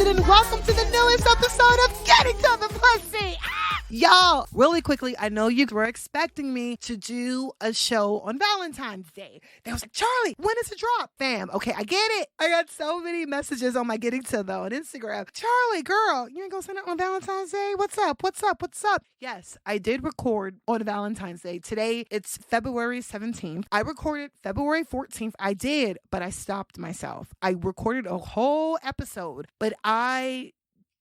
Listen and welcome to the newest episode of Getting to the Pussy. Y'all, really quickly, I know you were expecting me to do a show on Valentine's Day. They was like, Charlie, when is the drop? Fam, okay, I get it. I got so many messages on my Getting to though on Instagram. Charlie, girl, you ain't gonna send it on Valentine's Day? What's up? What's up? What's up? Yes, I did record on Valentine's Day. Today, it's February 17th. I recorded February 14th. I did, but I stopped myself. I recorded a whole episode, but I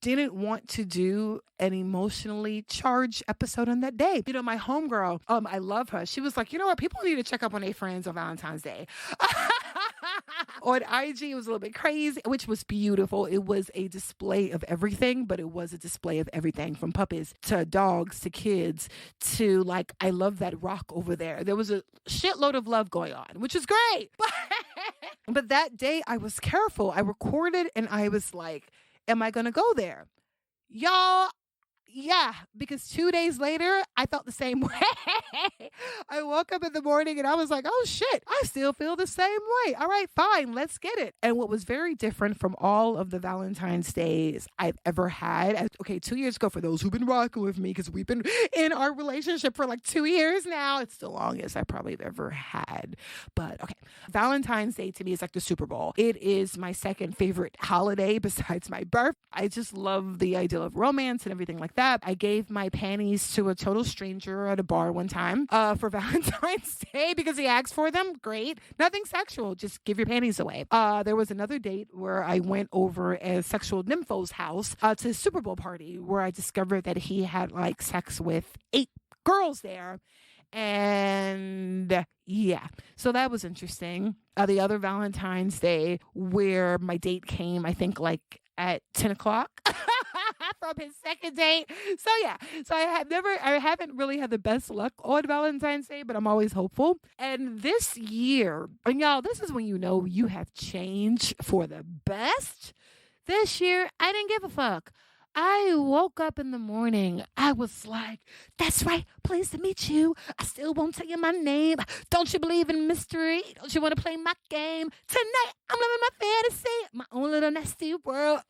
didn't want to do an emotionally charged episode on that day. You know, my homegirl, I love her. She was like, you know what? People need to check up on their friends on Valentine's Day. On IG, it was a little bit crazy, which was beautiful. It was a display of everything, but it was a display of everything from puppies to dogs to kids to like, I love that rock over there. There was a shitload of love going on, which is great. But that day I was careful. I recorded and I was like, am I going to go there? Y'all, yeah, because 2 days later, I felt the same way. I woke up in the morning and I was like, oh shit, I still feel the same way. All right, fine, let's get it. And what was very different from all of the Valentine's Days I've ever had, 2 years ago, for those who've been rocking with me, because we've been in our relationship for like 2 years now. It's the longest I probably have ever had. But okay, Valentine's Day to me is like the Super Bowl. It is my second favorite holiday besides my birth. I just love the idea of romance and everything like that. I gave my panties to a total stranger at a bar one time for Valentine's Day because he asked for them. Great. Nothing sexual. Just give your panties away. There was another date where I went over a sexual nympho's house to a Super Bowl party where I discovered that he had like sex with 8 girls there. And yeah, so that was interesting. The other Valentine's Day where my date came, I think like at 10 o'clock. From his second date. So yeah, so I haven't really had the best luck on Valentine's Day, but I'm always hopeful. And this year, and y'all, this is when you know you have changed for the best. This year, I didn't give a fuck. I woke up in the morning. I was like, that's right. Pleased to meet you. I still won't tell you my name. Don't you believe in mystery? Don't you want to play my game? Tonight, I'm living my fantasy. My own little nasty world.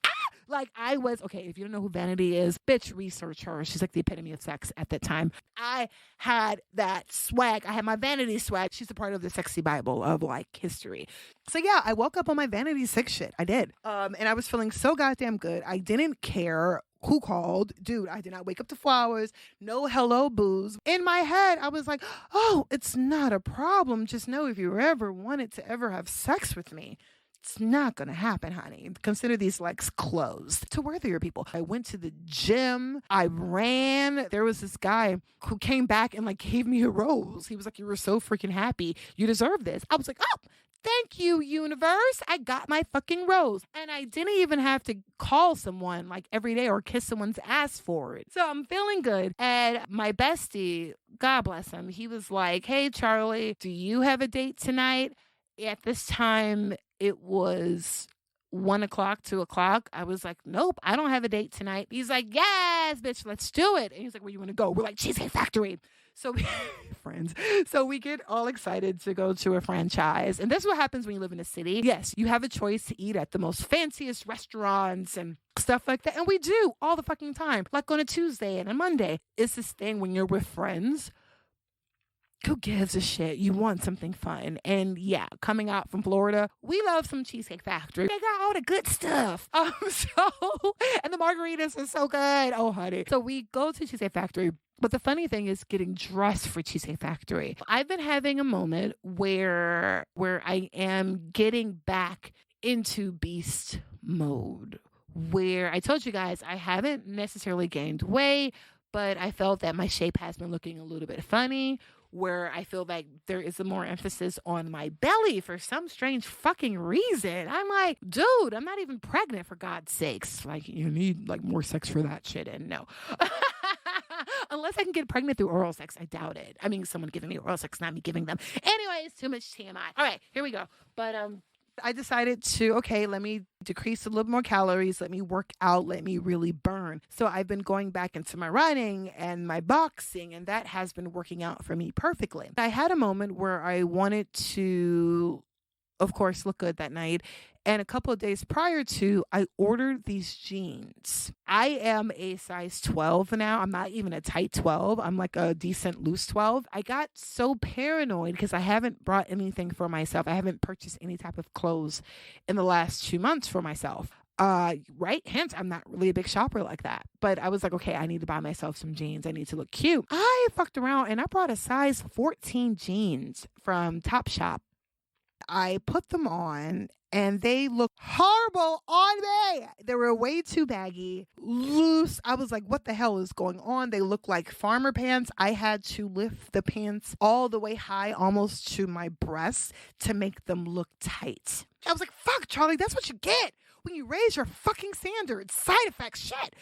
Like I was, okay, if you don't know who Vanity is, bitch, research her. She's like the epitome of sex at that time. I had that swag. I had my Vanity swag. She's a part of the sexy Bible of like history. So yeah, I woke up on my Vanity Six shit. I did. And I was feeling so goddamn good. I didn't care who called. Dude, I did not wake up to flowers. No hello booze. In my head, I was like, oh, it's not a problem. Just know if you ever wanted to ever have sex with me, it's not going to happen, honey. Consider these legs closed. To worthier people. I went to the gym. I ran. There was this guy who came back and like gave me a rose. He was like, you were so freaking happy. You deserve this. I was like, oh, thank you, universe. I got my fucking rose. And I didn't even have to call someone like every day or kiss someone's ass for it. So I'm feeling good. And my bestie, God bless him, he was like, hey, Charlie, do you have a date tonight? At this time, it was 1 o'clock, 2 o'clock. I was like, nope, I don't have a date tonight. He's like, yes, bitch, let's do it. And he's like, where you want to go? We're like, Cheesecake Factory. So friends. So we get all excited to go to a franchise. And this is what happens when you live in a city. Yes, you have a choice to eat at the most fanciest restaurants and stuff like that. And we do all the fucking time. Like on a Tuesday and a Monday. It's this thing when you're with friends. Who gives a shit? You want something fun. And yeah, coming out from Florida, we love some Cheesecake Factory. They got all the good stuff. And the margaritas are so good. Oh, honey. So we go to Cheesecake Factory. But the funny thing is getting dressed for Cheesecake Factory. I've been having a moment where I am getting back into beast mode. Where I told you guys I haven't necessarily gained weight, but I felt that my shape has been looking a little bit funny. Where I feel like there is a more emphasis on my belly for some strange fucking reason. I'm like, dude, I'm not even pregnant, for God's sakes. Like, you need like more sex for that shit. And no. Unless I can get pregnant through oral sex. I doubt it. I mean, someone giving me oral sex, not me giving them. Anyways, too much TMI. All right, here we go. But I decided to, okay, let me decrease a little more calories. Let me work out. Let me really burn. So I've been going back into my running and my boxing, and that has been working out for me perfectly. I had a moment where I wanted to of course, look good that night. And a couple of days prior to, I ordered these jeans. I am a size 12 now. I'm not even a tight 12. I'm like a decent loose 12. I got so paranoid because I haven't brought anything for myself. I haven't purchased any type of clothes in the last 2 months for myself. Right? Hence, I'm not really a big shopper like that. But I was like, okay, I need to buy myself some jeans. I need to look cute. I fucked around and I brought a size 14 jeans from Topshop. I put them on and they looked horrible on me. They were way too baggy, loose. I was like, what the hell is going on? They look like farmer pants. I had to lift the pants all the way high, almost to my breasts, to make them look tight. I was like, fuck, Charlie, that's what you get when you raise your fucking standards. Side effects, shit.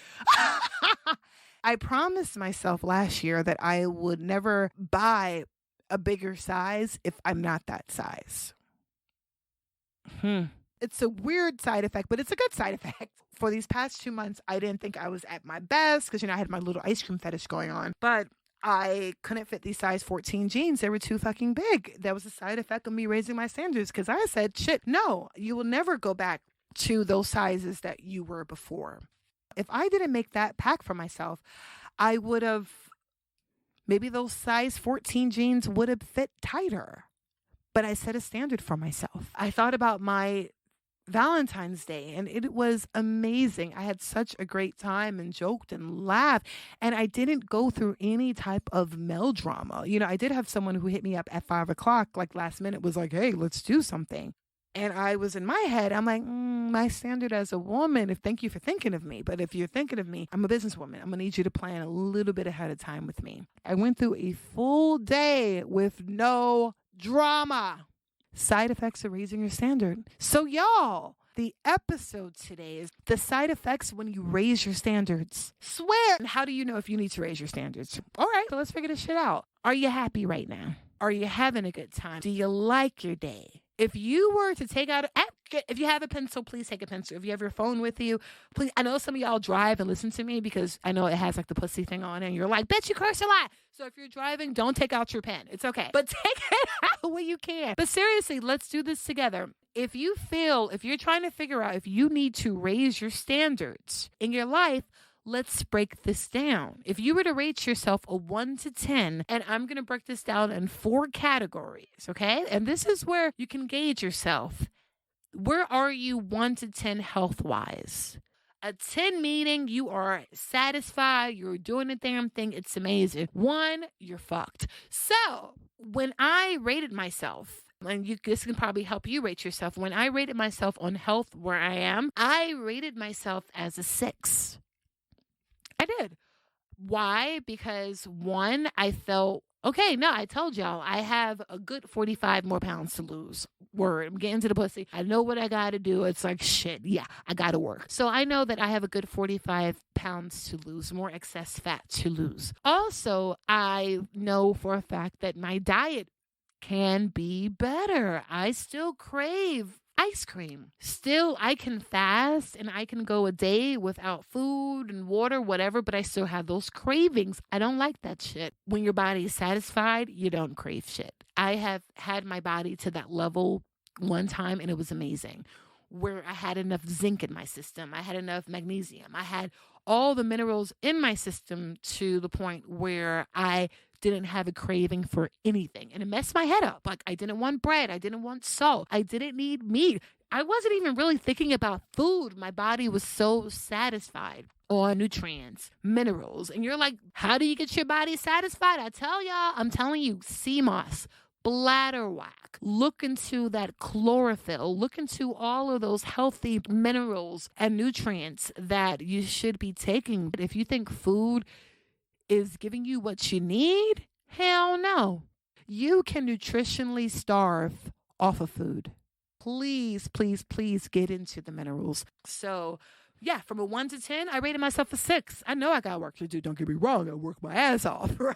I promised myself last year that I would never buy a bigger size if I'm not that size. It's a weird side effect, but it's a good side effect. For these past 2 months, I didn't think I was at my best because, I had my little ice cream fetish going on. But I couldn't fit these size 14 jeans. They were too fucking big. That was a side effect of me raising my standards because I said, shit, no, you will never go back to those sizes that you were before. If I didn't make that pact for myself, I would have, maybe those size 14 jeans would have fit tighter. But I set a standard for myself. I thought about my Valentine's Day and it was amazing. I had such a great time and joked and laughed. And I didn't go through any type of melodrama. I did have someone who hit me up at 5:00, like last minute, was like, hey, let's do something. And I was in my head, I'm like, my standard as a woman, thank you for thinking of me. But if you're thinking of me, I'm a businesswoman. I'm going to need you to plan a little bit ahead of time with me. I went through a full day with no drama. Side effects of raising your standard. So y'all, the episode today is the side effects when you raise your standards. Swear. How do you know if you need to raise your standards? All right, so let's figure this shit out. Are you happy right now? Are you having a good time? Do you like your day? If you were to take out, if you have a pencil, please take a pencil. If you have your phone with you, please. I know some of y'all drive and listen to me because I know it has like the pussy thing on it and you're like, bitch, you curse a lot. So if you're driving, don't take out your pen. It's okay. But take it out when you can. But seriously, let's do this together. If you're trying to figure out if you need to raise your standards in your life, let's break this down. If you were to rate yourself a 1 to 10, and I'm going to break this down in 4 categories, okay? And this is where you can gauge yourself. Where are you 1 to 10 health-wise? A 10 meaning you are satisfied, you're doing the damn thing, it's amazing. 1, you're fucked. So when I rated myself, and this can probably help you rate yourself. When I rated myself on health where I am, I rated myself as a 6. I did. Why? Because 1, I felt, okay, no, I told y'all, I have a good 45 more pounds to lose. Word, I'm getting to the pussy. I know what I got to do. It's like, shit, yeah, I got to work. So I know that I have a good 45 pounds to lose, more excess fat to lose. Also, I know for a fact that my diet can be better. I still crave ice cream. Still, I can fast and I can go a day without food and water, whatever, but I still have those cravings. I don't like that shit. When your body is satisfied, you don't crave shit. I have had my body to that level one time and it was amazing, where I had enough zinc in my system. I had enough magnesium. I had all the minerals in my system to the point where I didn't have a craving for anything. And it messed my head up. Like I didn't want bread. I didn't want salt. I didn't need meat. I wasn't even really thinking about food. My body was so satisfied on nutrients, minerals. And you're like, how do you get your body satisfied? I'm telling you, sea moss, bladder whack. Look into that chlorophyll. Look into all of those healthy minerals and nutrients that you should be taking. But if you think food is giving you what you need, hell no. You can nutritionally starve off of food. Please, please, please get into the minerals. So Yeah, from a 1 to 10, I rated myself a 6. I know I got work to do. Don't get me wrong. I work my ass off, right?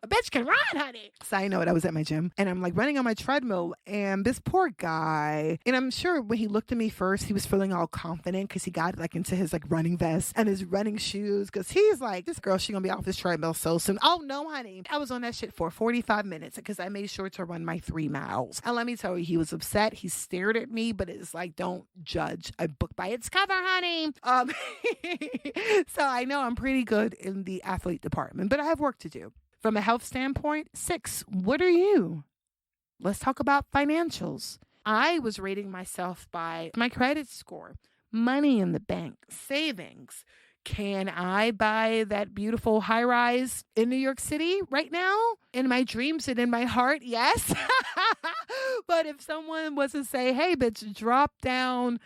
A bitch can run, honey. Side note, I was at my gym and I'm like running on my treadmill and this poor guy, and I'm sure when he looked at me first, he was feeling all confident because he got like into his like running vest and his running shoes because he's like, this girl, she gonna be off this treadmill so soon. Oh no, honey. I was on that shit for 45 minutes because I made sure to run my 3 miles. And let me tell you, he was upset. He stared at me, but it's like, don't judge a book by its cover, honey. So I know I'm pretty good in the athlete department, but I have work to do. From a health standpoint, 6. What are you? Let's talk about financials. I was rating myself by my credit score, money in the bank, savings. Can I buy that beautiful high rise in New York City right now? In my dreams and in my heart, yes. But if someone was to say, hey, bitch, drop down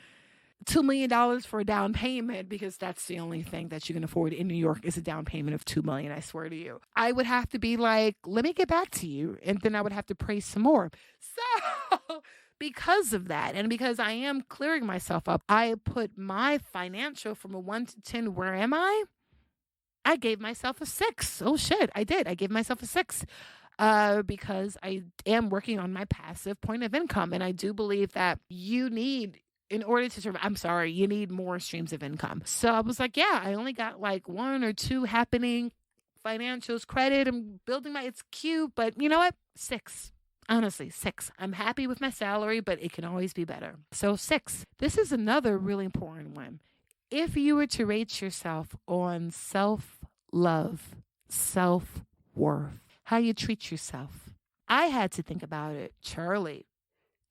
$2 million for a down payment, because that's the only thing that you can afford in New York is a down payment of $2 million. I swear to you, I would have to be like, let me get back to you. And then I would have to pray some more. So because of that, and because I am clearing myself up, I put my financial from a 1 to 10. Where am I? I gave myself a 6. Oh shit, I did. I gave myself a 6. Because I am working on my passive point of income. And I do believe that you need, in order to survive, you need more streams of income. So I was like, yeah, I only got like 1 or 2 happening. Financials, credit, I'm building it's cute, but you know what? 6. Honestly, 6. I'm happy with my salary, but it can always be better. So 6. This is another really important one. If you were to rate yourself on self-love, self-worth, how you treat yourself, I had to think about it. Charlie,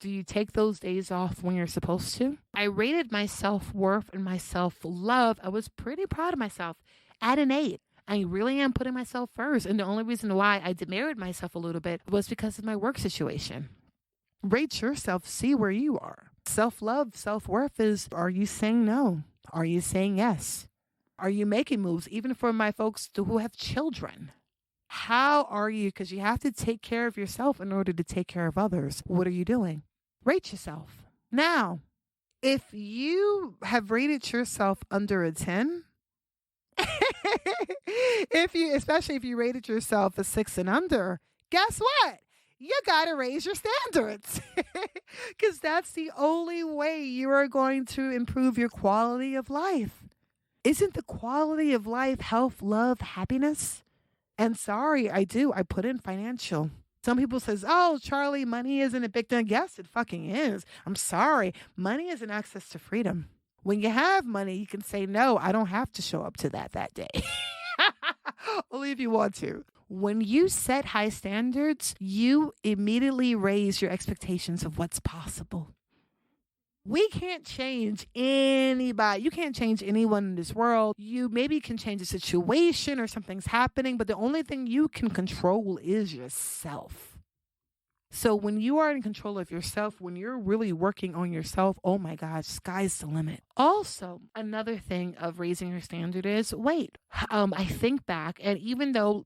do you take those days off when you're supposed to? I rated my self-worth and my self-love. I was pretty proud of myself at an 8. I really am putting myself first. And the only reason why I demerit myself a little bit was because of my work situation. Rate yourself, see where you are. Self-love, self-worth is, are you saying no? Are you saying yes? Are you making moves? Even for my folks who have children. How are you? Because you have to take care of yourself in order to take care of others. What are you doing? Rate yourself. Now, if you have rated yourself under a 10, especially if you rated yourself a 6 and under, guess what? You got to raise your standards because that's the only way you are going to improve your quality of life. Isn't the quality of life health, love, happiness? And sorry, I put in financial. Some people says, oh, Charlie, money isn't a big thing. Yes, it fucking is. I'm sorry. Money is an access to freedom. When you have money, you can say, no, I don't have to show up to that day. Only if you want to. When you set high standards, you immediately raise your expectations of what's possible. We can't change anybody. You can't change anyone in this world. You maybe can change a situation or something's happening, but the only thing you can control is yourself. So when you are in control of yourself, when you're really working on yourself, oh my gosh, sky's the limit. Also, another thing of raising your standard is wait. I think back, and even though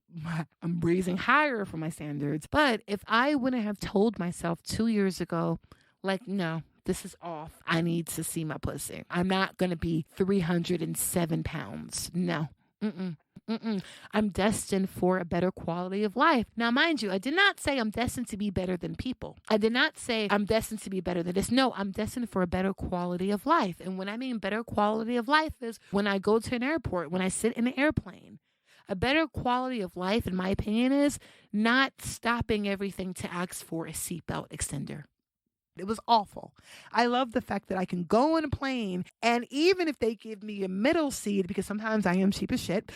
I'm raising higher for my standards, but if I wouldn't have told myself 2 years ago, like, no, this is off. I need to see my pussy. I'm not going to be 307 pounds. No. I'm destined for a better quality of life. Now, mind you, I did not say I'm destined to be better than people. I did not say I'm destined to be better than this. No, I'm destined for a better quality of life. And when I mean better quality of life is when I go to an airport, when I sit in an airplane. A better quality of life, in my opinion, is not stopping everything to ask for a seatbelt extender. It was awful. I love the fact that I can go on a plane, and even if they give me a middle seat, because sometimes I am cheap as shit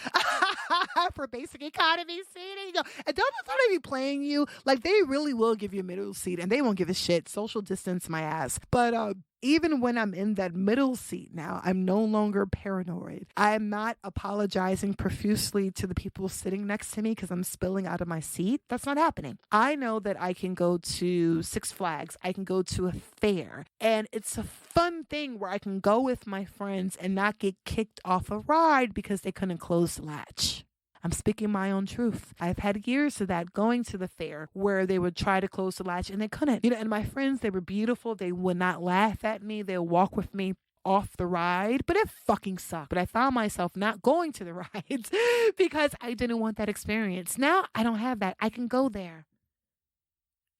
for basic economy seating, and don't they be playing you? Like, they really will give you a middle seat, and they won't give a shit. Social distance my ass. But even when I'm in that middle seat now, I'm no longer paranoid. I'm not apologizing profusely to the people sitting next to me because I'm spilling out of my seat. That's not happening. I know that I can go to Six Flags. I can go to a fair. And it's a fun thing where I can go with my friends and not get kicked off a ride because they couldn't close the latch. I'm speaking my own truth. I've had years of that going to the fair where they would try to close the latch and they couldn't. And my friends, they were beautiful. They would not laugh at me. They'll walk with me off the ride, but it fucking sucked. But I found myself not going to the rides because I didn't want that experience. Now I don't have that. I can go there.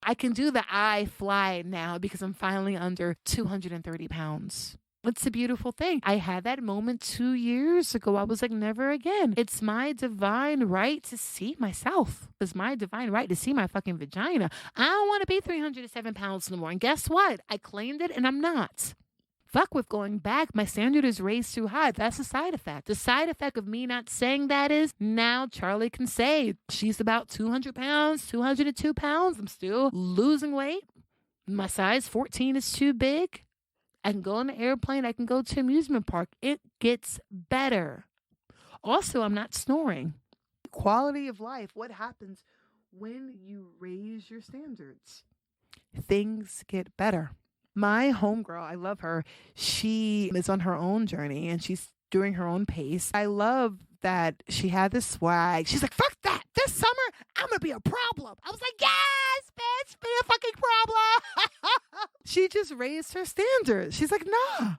I can do the I fly now because I'm finally under 230 pounds. It's a beautiful thing. I had that moment 2 years ago. I was like, never again. It's my divine right to see myself. It's my divine right to see my fucking vagina. I don't want to be 307 pounds no more. And guess what? I claimed it and I'm not. Fuck with going back. My standard is raised too high. That's a side effect. The side effect of me not saying that is now Charlie can say she's about 200 pounds, 202 pounds. I'm still losing weight. My size 14 is too big. I can go on an airplane. I can go to amusement park. It gets better. Also, I'm not snoring. Quality of life. What happens when you raise your standards? Things get better. My homegirl, I love her. She is on her own journey and she's doing her own pace. I love that she had this swag. She's like, fuck that. This summer, I'm going to be a problem. I was like, yes, bitch, be a fucking problem. She just raised her standards. She's like, nah.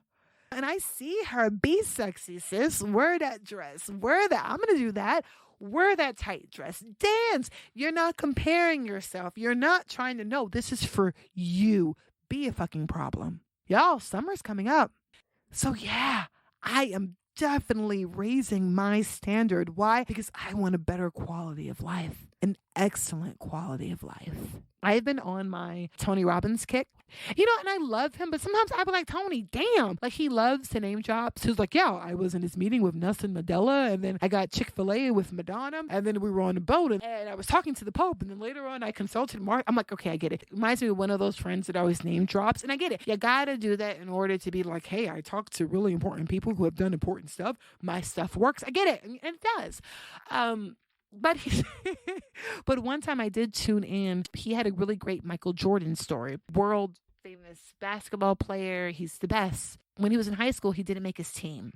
And I see her, be sexy, sis. Wear that dress. Wear that. I'm going to do that. Wear that tight dress. Dance. You're not comparing yourself. You're not trying to know. This is for you. Be a fucking problem. Y'all, summer's coming up. So yeah, I am definitely raising my standard. Why? Because I want a better quality of life, an excellent quality of life. I've been on my Tony Robbins kick, and I love him, but sometimes I be like, Tony, damn. Like, he loves to name drop. So he's like, yeah, I was in his meeting with Nelson Mandela, and then I got Chick-fil-A with Madonna, and then we were on a boat, and I was talking to the Pope, and then later on I consulted Mark. I'm like, okay, I get it. It reminds me of one of those friends that always name drops, and I get it. You gotta do that in order to be like, hey, I talked to really important people who have done important stuff. My stuff works. I get it, and it does. But but one time I did tune in. He had a really great Michael Jordan story. World famous basketball player. He's the best. When he was in high school, he didn't make his team.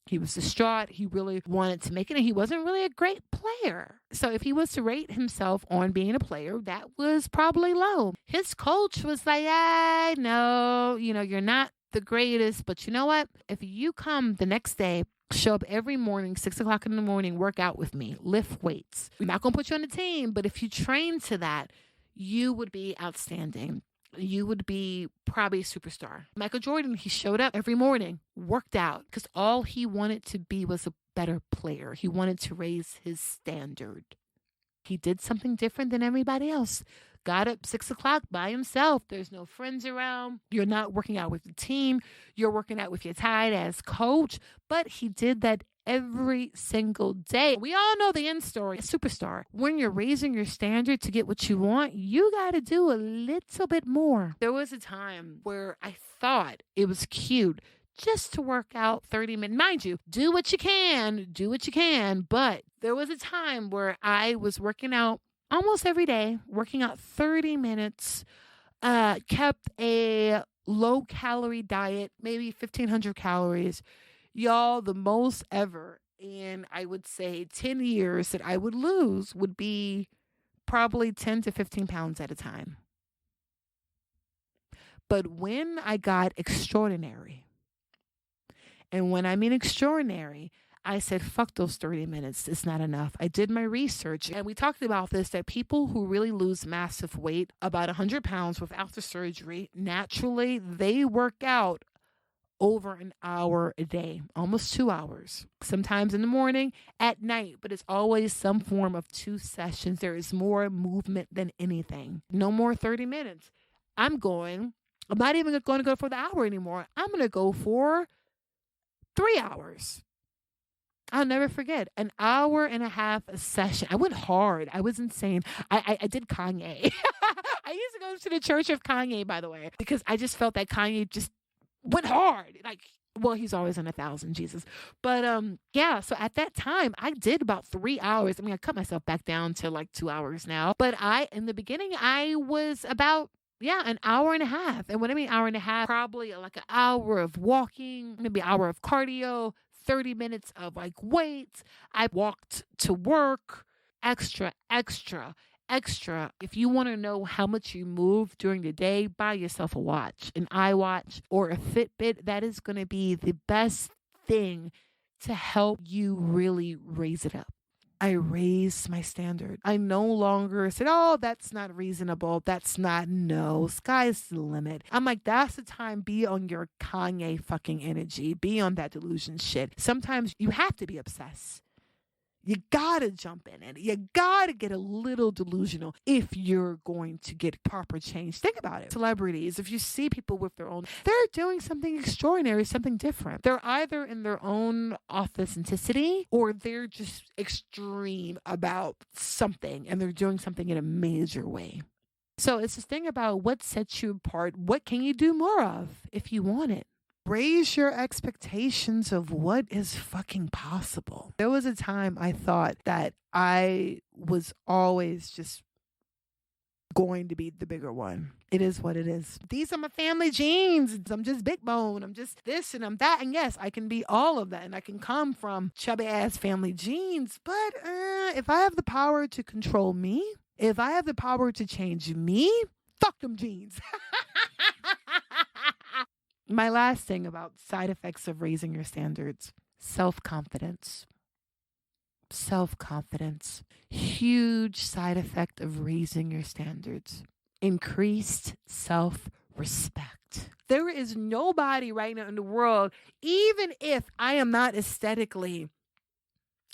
He was distraught. He really wanted to make it, and he wasn't really a great player. So if he was to rate himself on being a player, that was probably low. His coach was like, I know, you're not the greatest, but you know what? If you come the next day, show up every morning, 6 o'clock in the morning, work out with me, lift weights. We're not going to put you on the team, but if you train to that, you would be outstanding. You would be probably a superstar. Michael Jordan, he showed up every morning, worked out, because all he wanted to be was a better player. He wanted to raise his standard. He did something different than everybody else. Got up 6 o'clock by himself. There's no friends around. You're not working out with the team. You're working out with your tight ass coach. But he did that every single day. We all know the end story. A superstar. When you're raising your standard to get what you want, you got to do a little bit more. There was a time where I thought it was cute just to work out 30 minutes. Mind you, do what you can. But there was a time where I was working out almost every day, working out 30 minutes, kept a low calorie diet, maybe 1,500 calories. Y'all, the most ever in, I would say, 10 years that I would lose would be probably 10 to 15 pounds at a time. But when I got extraordinary, and when I mean extraordinary, I said, fuck those 30 minutes. It's not enough. I did my research, and we talked about this, that people who really lose massive weight, about 100 pounds without the surgery, naturally, they work out over an hour a day, almost 2 hours, sometimes in the morning, at night, but it's always some form of 2 sessions. There is more movement than anything. No more 30 minutes. I'm not even going to go for the hour anymore. I'm going to go for 3 hours. I'll never forget, an hour and a half a session. I went hard. I was insane. I did Kanye. I used to go to the church of Kanye, by the way, because I just felt that Kanye just went hard. He's always on 1,000, Jesus. But yeah, so at that time, I did about 3 hours. I mean, I cut myself back down to 2 hours now. But in the beginning, I was about an hour and a half. And when I mean hour and a half, probably an hour of walking, maybe an hour of cardio, 30 minutes of weights. I walked to work, extra. extra, if you want to know how much you move during the day, buy yourself a watch, an iWatch or a Fitbit. That is going to be the best thing to help you really raise it up. I raised my standard. I no longer said, oh, that's not reasonable. No, sky's the limit. I'm like, that's the time. Be on your Kanye fucking energy. Be on that delusion shit. Sometimes you have to be obsessed. You gotta jump in it. You gotta get a little delusional if you're going to get proper change. Think about it. Celebrities, if you see people with their own, they're doing something extraordinary, something different. They're either in their own authenticity or they're just extreme about something and they're doing something in a major way. So it's this thing about what sets you apart. What can you do more of if you want it? Raise your expectations of what is fucking possible. There was a time I thought that I was always just going to be the bigger one. It is what it is. These are my family genes. I'm just big bone. I'm just this and I'm that. And yes, I can be all of that. And I can come from chubby ass family genes. But if I have the power to control me, if I have the power to change me, fuck them genes. My last thing about side effects of raising your standards, self-confidence. Self-confidence. Huge side effect of raising your standards. Increased self-respect. There is nobody right now in the world, even if I am not aesthetically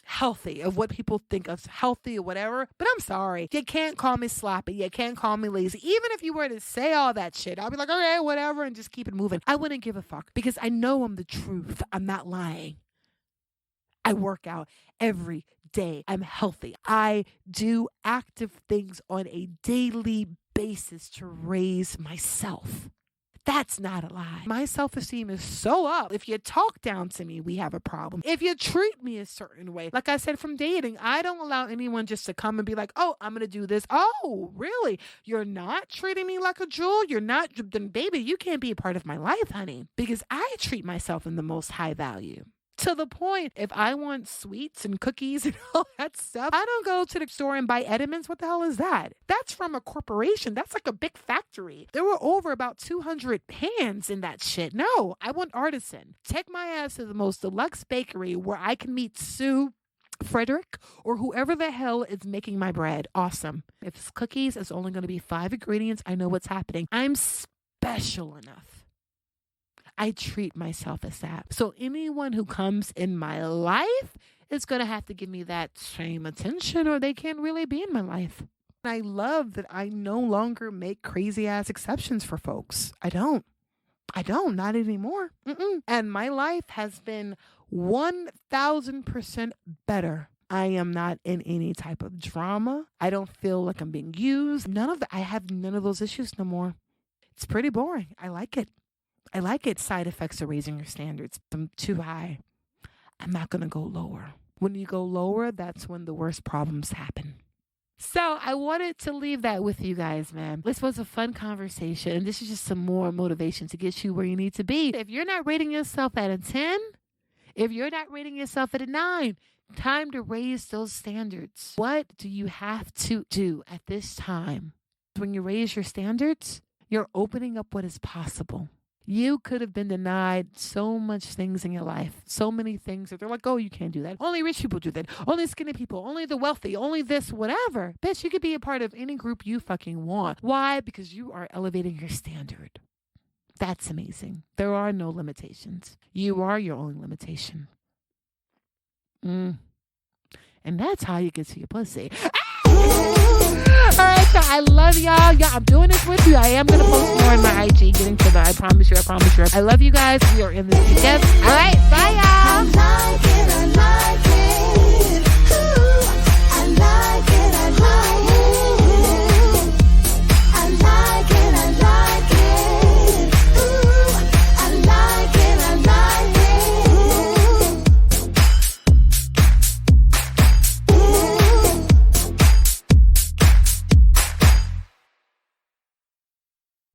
healthy of what people think of healthy or whatever, but I'm sorry, you can't call me sloppy, you can't call me lazy. Even if you were to say all that shit, I'll be like, okay, whatever, and just keep it moving. I wouldn't give a fuck because I know I'm the truth. I'm not lying. I work out every day. I'm healthy. I do active things on a daily basis to raise myself. That's not a lie. My self-esteem is so up. If you talk down to me, we have a problem. If you treat me a certain way, like I said from dating, I don't allow anyone just to come and be like, oh, I'm going to do this. Oh, really? You're not treating me like a jewel? You're not? Then baby, you can't be a part of my life, honey, because I treat myself in the most high value. To the point, if I want sweets and cookies and all that stuff, I don't go to the store and buy Edmonds. What the hell is that? That's from a corporation. That's like a big factory. There were over about 200 hands in that shit. No, I want artisan. Take my ass to the most deluxe bakery where I can meet Sue, Frederick, or whoever the hell is making my bread. Awesome. If it's cookies, it's only going to be 5 ingredients. I know what's happening. I'm special enough. I treat myself as that. So anyone who comes in my life is going to have to give me that same attention or they can't really be in my life. I love that I no longer make crazy ass exceptions for folks. I don't. Not anymore. And my life has been 1,000% better. I am not in any type of drama. I don't feel like I'm being used. I have none of those issues no more. It's pretty boring. I like it. Side effects of raising your standards. I'm too high. I'm not going to go lower. When you go lower, that's when the worst problems happen. So I wanted to leave that with you guys, man. This was a fun conversation. And this is just some more motivation to get you where you need to be. If you're not rating yourself at a 10, if you're not rating yourself at a 9, time to raise those standards. What do you have to do at this time? When you raise your standards, you're opening up what is possible. You could have been denied so much things in your life, so many things that they're like, oh, you can't do that. Only rich people do that. Only skinny people, only the wealthy, only this, whatever. Bitch, you could be a part of any group you fucking want. Why? Because you are elevating your standard. That's amazing. There are no limitations. You are your own limitation. And that's how you get to your pussy. All right, y'all. I love y'all. Yeah, I'm doing this with you. I am going to post more on my IG. Getting to that. I promise you. I love you guys. We are in this together. All right. Bye, y'all.